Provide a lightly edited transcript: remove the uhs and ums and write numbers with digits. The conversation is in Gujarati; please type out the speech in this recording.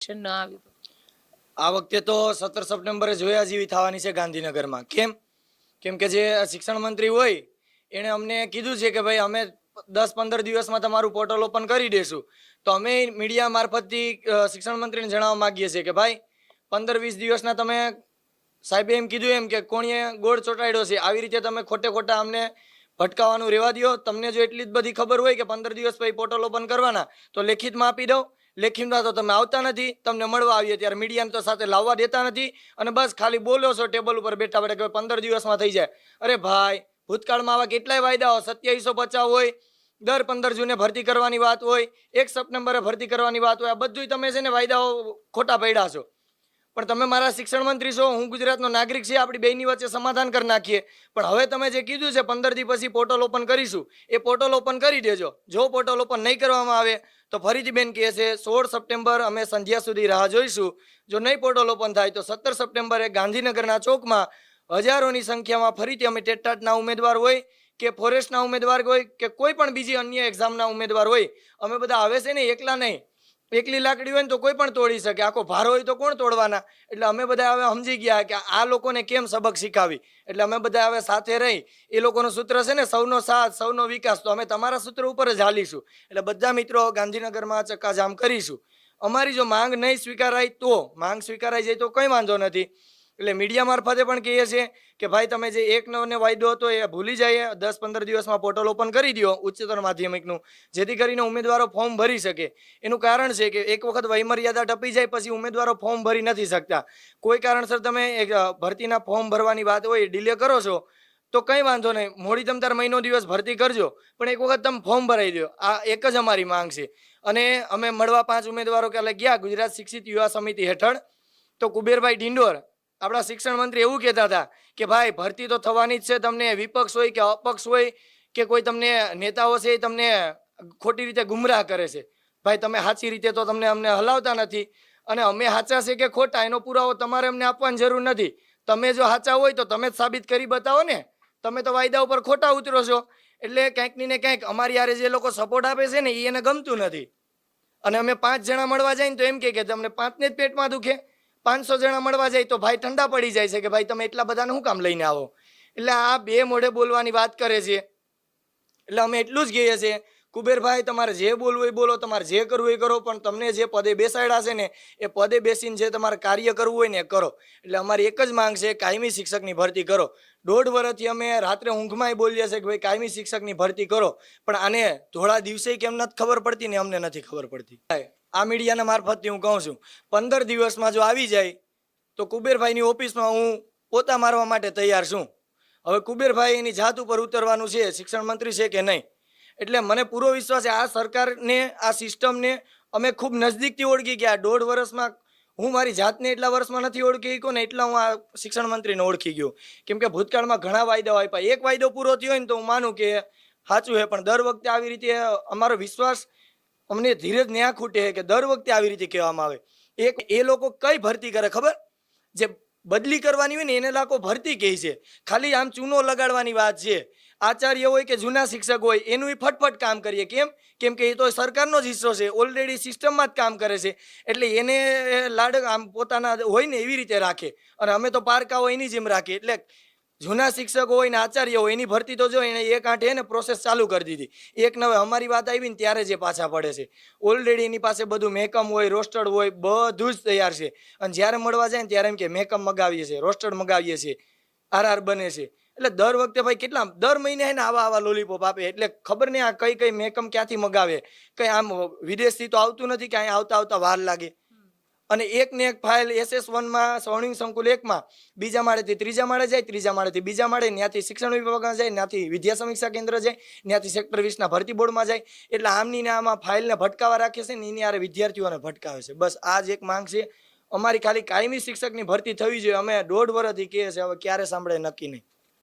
નોટિફિકેશન ન આવ્યું? આ વખતે તો 17 સપ્ટેમ્બરે જોયા જેવી થવાની છે ગાંધીનગરમાં. કેમ કે જે શિક્ષણ મંત્રી હોય એણે અમને કીધું છે કે ભાઈ અમે 10-15 દિવસમાં તમારું પોર્ટલ ઓપન કરી દેશું. તો અમે મીડિયા મારફતથી શિક્ષણ મંત્રીને જણાવવા માંગીએ છીએ કે ભાઈ 15-20 દિવસના તમે સાહેબે એમ કીધું એમ કે કોણીએ ગોળ ચોંટાડ્યો છે આવી રીતે તમે ખોટા અમને ભટકાવાનું રહેવા દો. તમને જો એટલી જ બધી ખબર હોય કે 15 દિવસ પછી પોર્ટલ ઓપન કરવાના તો લેખિતમાં આપી દો. લેખિતમાં તો તમે આવતા નથી, તમને મળવા આવીએ ત્યારે મીડિયાને તો સાથે લાવવા દેતા નથી અને બસ ખાલી બોલો છો ટેબલ ઉપર બેઠા બેઠા કે 15 દિવસમાં થઈ જાય. અરે ભાઈ, ભૂતકાળમાં આવા કેટલાય વાયદાઓ 2750 હોય, દર 15 જૂને ભરતી કરવાની વાત હોય, 1 સપ્ટેમ્બરે ભરતી કરવાની વાત હોય, આ બધું તમે છે ને વાયદાઓ ખોટા પડ્યા છો. પણ તમે મારા શિક્ષણ મંત્રી છો, હું ગુજરાતનો નાગરિક છે, આપણી બેની વચ્ચે સમાધાન કરી નાખીએ. પણ હવે તમે જે કીધું છે 15 દી પછી પોર્ટલ ઓપન કરીશું, એ પોર્ટલ ઓપન કરી દેજો. જો પોર્ટલ ઓપન નહીં કરવામાં આવે તો ફરીથી બેન કહે છે 16 સપ્ટેમ્બર અમે સંધ્યા સુધી રાહ જોઈશું. જો નહીં પોર્ટલ ઓપન થાય તો 17 સપ્ટેમ્બરે ગાંધીનગરના ચોકમાં હજારોની સંખ્યામાં ફરીથી અમે ટેટટાટના ઉમેદવાર હોય કે ફોરેસ્ટના ઉમેદવાર હોય કે કોઈ પણ બીજી અન્ય એક્ઝામના ઉમેદવાર હોય, અમે બધા આવે છે ને એકલા નહીં, એકલી લાકડી હોય ને તો કોઈ પણ તોડી શકે, આખો ભારો હોય તો કોણ તોડવાના. એટલે અમે બધા હવે સમજી ગયા કે આ લોકોને કેમ સબક શીખાવી. એટલે અમે બધા હવે સાથે રહી, એ લોકોનું સૂત્ર છે ને સૌનો સાથ સૌનો વિકાસ, તો અમે તમારા સૂત્ર ઉપર જ હાલીશું. એટલે બધા મિત્રો ગાંધીનગરમાં ચક્કાજામ કરીશું. અમારી જો માંગ નહીં સ્વીકારાય તો, માંગ સ્વીકારાઈ જાય તો કંઈ વાંધો નથી. એટલે મીડિયા મારફતે પણ કહીએ છીએ કે ભાઈ તમે જે 1/9 વાયદો હતો એ ભૂલી જાય, 10-15 દિવસમાં પોર્ટલ ઓપન કરી દો ઉચ્ચતર માધ્યમિકનું, જેથી કરીને ઉમેદવારો ફોર્મ ભરી શકે. એનું કારણ છે કે એક વખત વયમર્યાદા ટપી જાય પછી ઉમેદવારો ફોર્મ ભરી નથી શકતા. કોઈ કારણસર તમે ભરતીના ફોર્મ ભરવાની વાત હોય ડિલે કરો છો તો કંઈ વાંધો નહીં, મોડી તમ તાર મહિનો દિવસ ભરતી કરજો, પણ એક વખત તમે ફોર્મ ભરાઈ દો. આ એક જ અમારી માંગ છે. અને અમે મળવા 5 ઉમેદવારો કાલે ગયા ગુજરાત શિક્ષિત યુવા સમિતિ હેઠળ. તો કુબેરભાઈ ડિંડોર આપણા શિક્ષણ મંત્રી એવું કહેતા હતા કે ભાઈ ભરતી તો થવાની જ છે, તમને વિપક્ષ હોય કે અપક્ષ હોય કે કોઈ તમને નેતાઓ છે એ તમને ખોટી રીતે ગુમરાહ કરે છે. ભાઈ તમે સાચી રીતે તો તમને અમને હલાવતા નથી, અને અમે સાચા છે કે ખોટા એનો પુરાવો તમારે અમને આપવાની જરૂર નથી. તમે જો સાચા હોય તો તમે જ સાબિત કરી બતાવો ને. તમે તો વાયદા ઉપર ખોટા ઉતરો છો. એટલે ક્યાંક ને ક્યાંક અમારી યારે જે લોકો સપોર્ટ આપે છે ને એને ગમતું નથી. અને અમે 5 જણા મળવા જાય ને તો એમ કે તમને 5ને જ પેટમાં દુખે, 500 જણા મળવા જાય તો ભાઈ ઠંડા પડી જાય છે કે ભાઈ તમે એટલા બધાને શું કામ લઈને આવો. એટલે આ બે મોઢે બોલવાની વાત કરે છે. એટલે અમે એટલું જ કહીએ છીએ કુબેરભાઈ તમારે જે બોલવું એ બોલો, તમારે જે કરવું એ કરો, પણ તમને જે પદે બેસાડ્યા છે ને એ પદે બેસીને જે તમારે કાર્ય કરવું હોય ને એ કરો. એટલે અમારી એક જ માંગ છે કાયમી શિક્ષકની ભરતી કરો. 1.5 વર્ષથી અમે રાત્રે ઊંઘમાંય બોલીએ છીએ કે ભાઈ કાયમી શિક્ષકની ભરતી કરો, પણ આને ધોળા દિવસે કેમ નથી ખબર પડતી ને અમને નથી ખબર પડતી. આ મીડિયાના મારફતથી હું કહું છું 15 દિવસમાં જો આવી જાય તો કુબેરભાઈની ઓફિસમાં હું પોતા મારવા માટે તૈયાર છું. હવે કુબેરભાઈ એની જાત ઉપર ઉતરવાનું છે, શિક્ષણ મંત્રી છે કે નહીં. એટલે મને પૂરો વિશ્વાસ છે આ સરકારને, આ સિસ્ટમને અમે ખૂબ નજદીકથી ઓળખી ગયા. 1.5 વર્ષમાં હું મારી જાતને એટલા વર્ષમાં નથી ઓળખી ગયો ને એટલા હું આ શિક્ષણ મંત્રીને ઓળખી ગયો. કેમ કે ભૂતકાળમાં ઘણા વાયદાઓ આપ્યા, એક વાયદો પૂરો થયો હોય ને તો હું માનું કે સાચું છે, પણ દર વખતે આવી રીતે અમારો વિશ્વાસ અમને ધીરજ ન્યા ખૂટે કે દર વખતે આવી રીતે કહેવામાં આવે. એ લોકો કઈ ભરતી કરે ખબર? જે બદલી કરવાની હોય ને એને લોકો ભરતી કહે છે. ખાલી આમ ચૂનો લગાડવાની વાત છે. આચાર્ય હોય કે જૂના શિક્ષક હોય એનું ફટફટ કામ કરીએ. કેમ કે એ તો સરકારનો જ હિસ્સો છે, ઓલરેડી સિસ્ટમમાં જ કામ કરે છે. એટલે એને લાડ આમ પોતાના હોય ને એવી રીતે રાખે, અને અમે તો પારકાઓ એની જેમ રાખીએ. એટલે જૂના શિક્ષકો હોય ને આચાર્ય હોય એની ભરતી તો જો એને 1 આંઠે એને પ્રોસેસ ચાલુ કરી દીધી. 1/9 અમારી વાત આવી ને ત્યારે જે પાછા પડે છે. ઓલરેડી એની પાસે બધું મેકમ હોય, રોસ્ટર્ડ હોય, બધું જ તૈયાર છે. અને જ્યારે મળવા જાય ને ત્યારે એમ કે મેકમ મગાવીએ છીએ, રોસ્ટર્ડ મગાવીએ છીએ, આરઆર બને છે. એટલે દર વખતે ભાઈ કેટલા દર મહિને એને આવા લોલીપોપ આપે. એટલે ખબર નહીં આ કઈ મેકમ ક્યાંથી મગાવે. કંઈ આમ વિદેશથી તો આવતું નથી કે અહીંયા આવતા વાર લાગે. અને એક ને એક ફાઇલ SS1માં સ્વર્ણિમ સંકુલ 1માં બીજા માળેથી ત્રીજા માળે જાય, ત્રીજા માળેથી બીજા માળે, ત્યાંથી શિક્ષણ વિભાગમાં જાય, ત્યાંથી વિદ્યા સમીક્ષા કેન્દ્ર જાય, ત્યાંથી સેક્ટર 20ના ભરતી બોર્ડમાં જાય. એટલે આમની ને આમાં ફાઇલને ભટકાવા રાખે છે ને એની આરે વિદ્યાર્થીઓને ભટકાવે છે. બસ આ જ એક માંગ છે અમારી. ખાલી કાયમી શિક્ષકની ભરતી થવી જોઈએ. અમે 1.5 વર્ષથી કહીએ છીએ, હવે ક્યારે સાંભળે નક્કી નહીં.